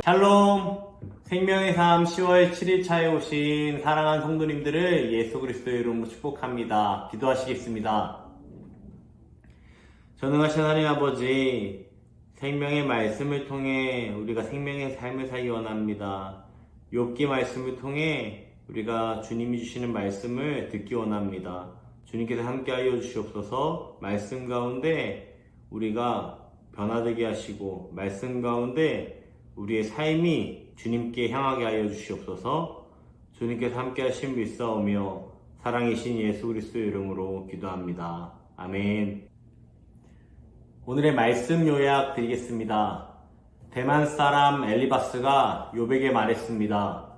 샬롬! 생명의 삶 10월 7일차에 오신 사랑하는 성도님들을 예수 그리스도의 이름으로 축복합니다. 기도하시겠습니다. 전능하신 하나님 아버지, 생명의 말씀을 통해 우리가 생명의 삶을 살기 원합니다. 욥기 말씀을 통해 우리가 주님이 주시는 말씀을 듣기 원합니다. 주님께서 함께하여 주시옵소서. 말씀 가운데 우리가 변화되게 하시고 말씀 가운데 우리의 삶이 주님께 향하게 하여 주시옵소서. 주님께서 함께 하신 믿사오며 사랑이신 예수 그리스도의 이름으로 기도합니다. 아멘. 오늘의 말씀 요약 드리겠습니다. 대만 사람 엘리바스가 욥에게 말했습니다.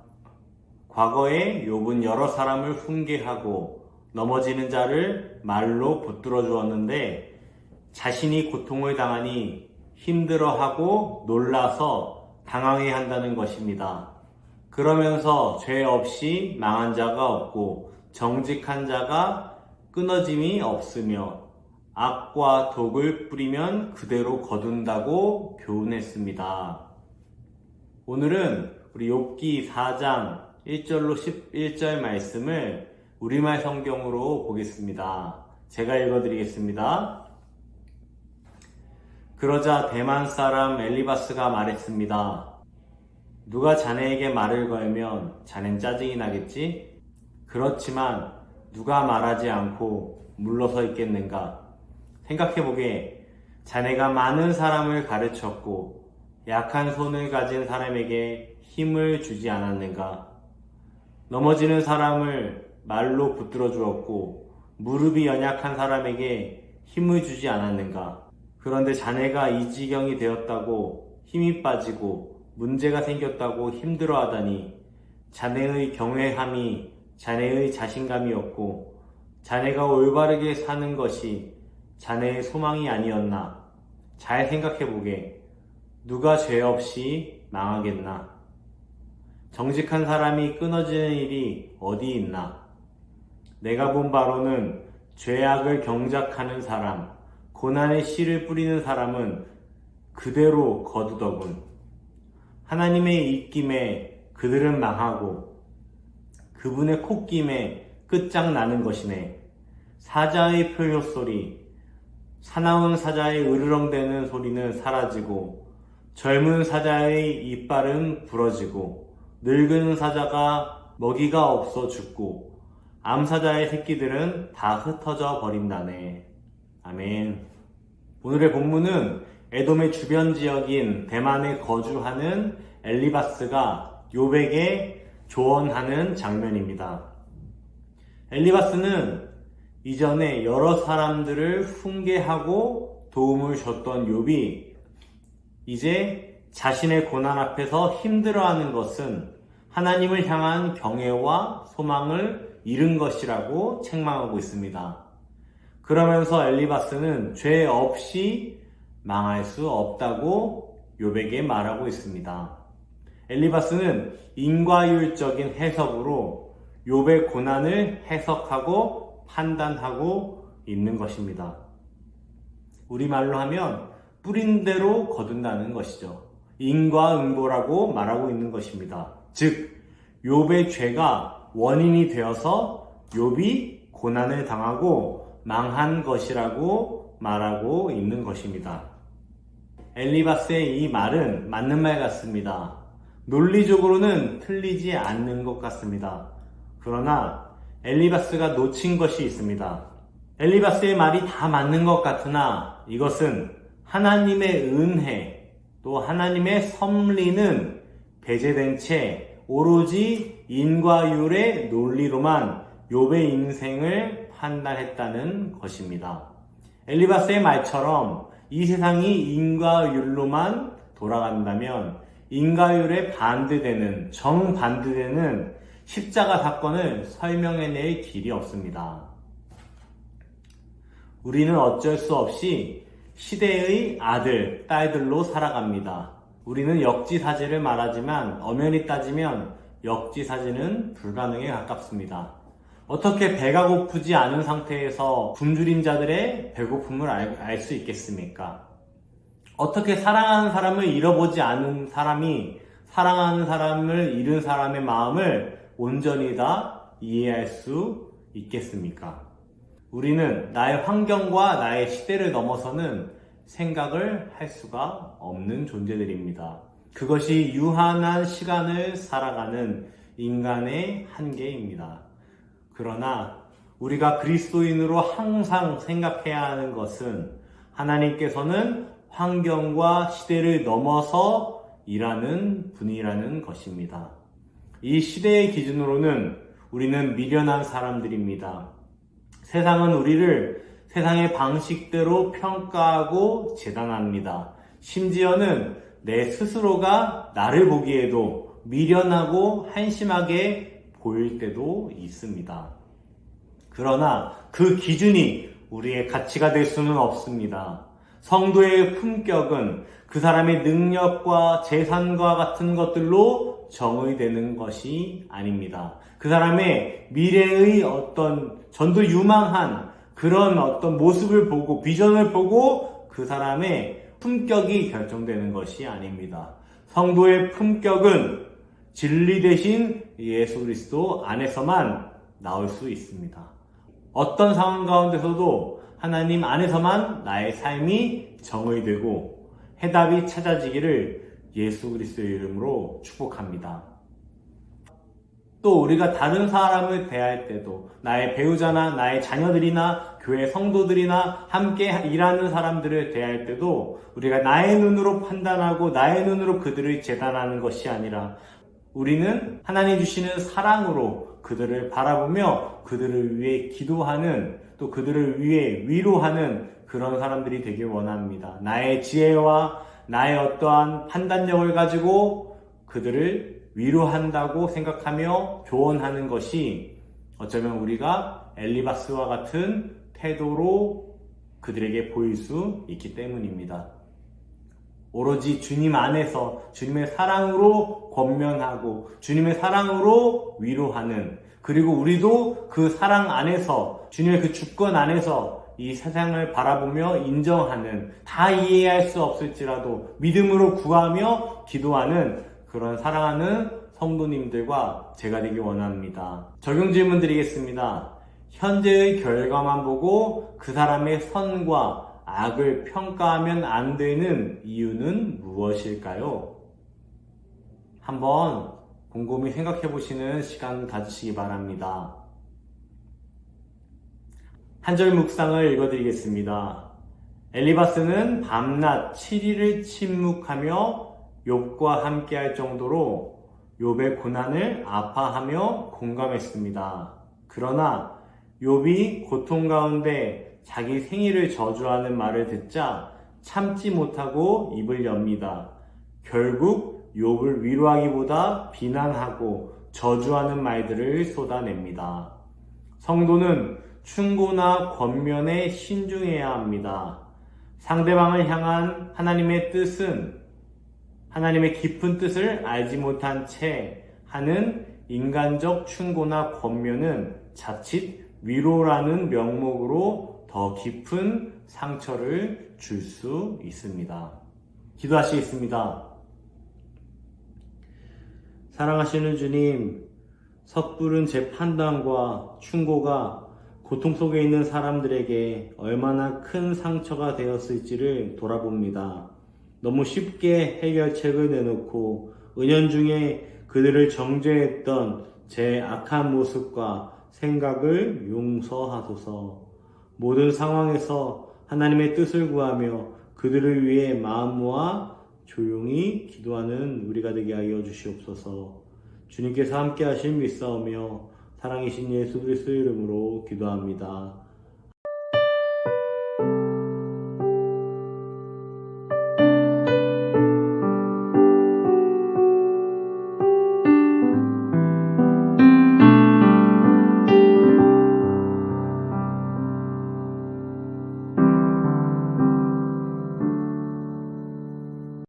과거에 욥은 여러 사람을 훈계하고 넘어지는 자를 말로 붙들어 주었는데 자신이 고통을 당하니 힘들어하고 놀라서 당황해한다는 것입니다. 그러면서 죄 없이 망한 자가 없고 정직한 자가 끊어짐이 없으며 악과 독을 뿌리면 그대로 거둔다고 교훈했습니다. 오늘은 우리 욥기 4장 1절로 11절 말씀을 우리말 성경으로 보겠습니다. 제가 읽어드리겠습니다. 그러자 대만 사람 엘리바스가 말했습니다. 누가 자네에게 말을 걸면 자넨 짜증이 나겠지? 그렇지만 누가 말하지 않고 물러서 있겠는가? 생각해보게 자네가 많은 사람을 가르쳤고 약한 손을 가진 사람에게 힘을 주지 않았는가? 넘어지는 사람을 말로 붙들어 주었고 무릎이 연약한 사람에게 힘을 주지 않았는가? 그런데 자네가 이 지경이 되었다고 힘이 빠지고 문제가 생겼다고 힘들어하다니 자네의 경외함이 자네의 자신감이었고 자네가 올바르게 사는 것이 자네의 소망이 아니었나? 잘 생각해보게. 누가 죄 없이 망하겠나? 정직한 사람이 끊어지는 일이 어디 있나? 내가 본 바로는 죄악을 경작하는 사람, 고난의 씨를 뿌리는 사람은 그대로 거두더군. 하나님의 입김에 그들은 망하고 그분의 콧김에 끝장나는 것이네. 사자의 표효소리, 사나운 사자의 으르렁대는 소리는 사라지고 젊은 사자의 이빨은 부러지고 늙은 사자가 먹이가 없어 죽고 암사자의 새끼들은 다 흩어져 버린다네. 아멘. 오늘의 본문은 에돔의 주변 지역인 대만에 거주하는 엘리바스가 욥에게 조언하는 장면입니다. 엘리바스는 이전에 여러 사람들을 훈계하고 도움을 줬던 욥이 이제 자신의 고난 앞에서 힘들어하는 것은 하나님을 향한 경외와 소망을 잃은 것이라고 책망하고 있습니다. 그러면서 엘리바스는 죄 없이 망할 수 없다고 욥에게 말하고 있습니다. 엘리바스는 인과율적인 해석으로 욥의 고난을 해석하고 판단하고 있는 것입니다. 우리말로 하면 뿌린 대로 거둔다는 것이죠. 인과응보라고 말하고 있는 것입니다. 즉 욥의 죄가 원인이 되어서 욥이 고난을 당하고 망한 것이라고 말하고 있는 것입니다. 엘리바스의 이 말은 맞는 말 같습니다. 논리적으로는 틀리지 않는 것 같습니다. 그러나 엘리바스가 놓친 것이 있습니다. 엘리바스의 말이 다 맞는 것 같으나 이것은 하나님의 은혜 또 하나님의 섭리는 배제된 채 오로지 인과율의 논리로만 욥의 인생을 판단했다는 것입니다. 엘리바스의 말처럼 이 세상이 인과율로만 돌아간다면 인과율에 반대되는 정반대되는 십자가 사건을 설명해낼 길이 없습니다. 우리는 어쩔 수 없이 시대의 아들, 딸들로 살아갑니다. 우리는 역지사지를 말하지만 엄연히 따지면 역지사지는 불가능에 가깝습니다. 어떻게 배가 고프지 않은 상태에서 굶주린 자들의 배고픔을 알 수 있겠습니까? 어떻게 사랑하는 사람을 잃어보지 않은 사람이 사랑하는 사람을 잃은 사람의 마음을 온전히 다 이해할 수 있겠습니까? 우리는 나의 환경과 나의 시대를 넘어서는 생각을 할 수가 없는 존재들입니다. 그것이 유한한 시간을 살아가는 인간의 한계입니다. 그러나 우리가 그리스도인으로 항상 생각해야 하는 것은 하나님께서는 환경과 시대를 넘어서 일하는 분이라는 것입니다. 이 시대의 기준으로는 우리는 미련한 사람들입니다. 세상은 우리를 세상의 방식대로 평가하고 재단합니다. 심지어는 내 스스로가 나를 보기에도 미련하고 한심하게 보일 때도 있습니다. 그러나 그 기준이 우리의 가치가 될 수는 없습니다. 성도의 품격은 그 사람의 능력과 재산과 같은 것들로 정의되는 것이 아닙니다. 그 사람의 미래의 어떤 전도 유망한 그런 어떤 모습을 보고 비전을 보고 그 사람의 품격이 결정되는 것이 아닙니다. 성도의 품격은 진리 대신 예수 그리스도 안에서만 나올 수 있습니다. 어떤 상황 가운데서도 하나님 안에서만 나의 삶이 정의되고 해답이 찾아지기를 예수 그리스도의 이름으로 축복합니다. 또 우리가 다른 사람을 대할 때도 나의 배우자나 나의 자녀들이나 교회 성도들이나 함께 일하는 사람들을 대할 때도 우리가 나의 눈으로 판단하고 나의 눈으로 그들을 재단하는 것이 아니라 우리는 하나님 주시는 사랑으로 그들을 바라보며 그들을 위해 기도하는 또 그들을 위해 위로하는 그런 사람들이 되길 원합니다. 나의 지혜와 나의 어떠한 판단력을 가지고 그들을 위로한다고 생각하며 교원하는 것이 어쩌면 우리가 엘리바스와 같은 태도로 그들에게 보일 수 있기 때문입니다. 오로지 주님 안에서 주님의 사랑으로 권면하고 주님의 사랑으로 위로하는, 그리고 우리도 그 사랑 안에서 주님의 그 주권 안에서 이 세상을 바라보며 인정하는, 다 이해할 수 없을지라도 믿음으로 구하며 기도하는 그런 사랑하는 성도님들과 제가 되기 원합니다. 적용 질문 드리겠습니다. 현재의 결과만 보고 그 사람의 선과 악을 평가하면 안 되는 이유는 무엇일까요? 한번 곰곰이 생각해 보시는 시간 가지시기 바랍니다. 한 절 묵상을 읽어드리겠습니다. 엘리바스는 밤낮 7일을 침묵하며 욥과 함께할 정도로 욥의 고난을 아파하며 공감했습니다. 그러나 욥이 고통 가운데 자기 생일을 저주하는 말을 듣자 참지 못하고 입을 엽니다. 결국 욥을 위로하기보다 비난하고 저주하는 말들을 쏟아냅니다. 성도는 충고나 권면에 신중해야 합니다. 상대방을 향한 하나님의 뜻은 하나님의 깊은 뜻을 알지 못한 채 하는 인간적 충고나 권면은 자칫 위로라는 명목으로 더 깊은 상처를 줄 수 있습니다. 기도하시겠습니다. 사랑하시는 주님, 섣부른 제 판단과 충고가 고통 속에 있는 사람들에게 얼마나 큰 상처가 되었을지를 돌아봅니다. 너무 쉽게 해결책을 내놓고 은연중에 그들을 정죄했던 제 악한 모습과 생각을 용서하소서. 모든 상황에서 하나님의 뜻을 구하며 그들을 위해 마음 모아 조용히 기도하는 우리가 되게 하여 주시옵소서. 주님께서 함께 하실 믿사오며 사랑이신 예수 그리스도의 이름으로 기도합니다.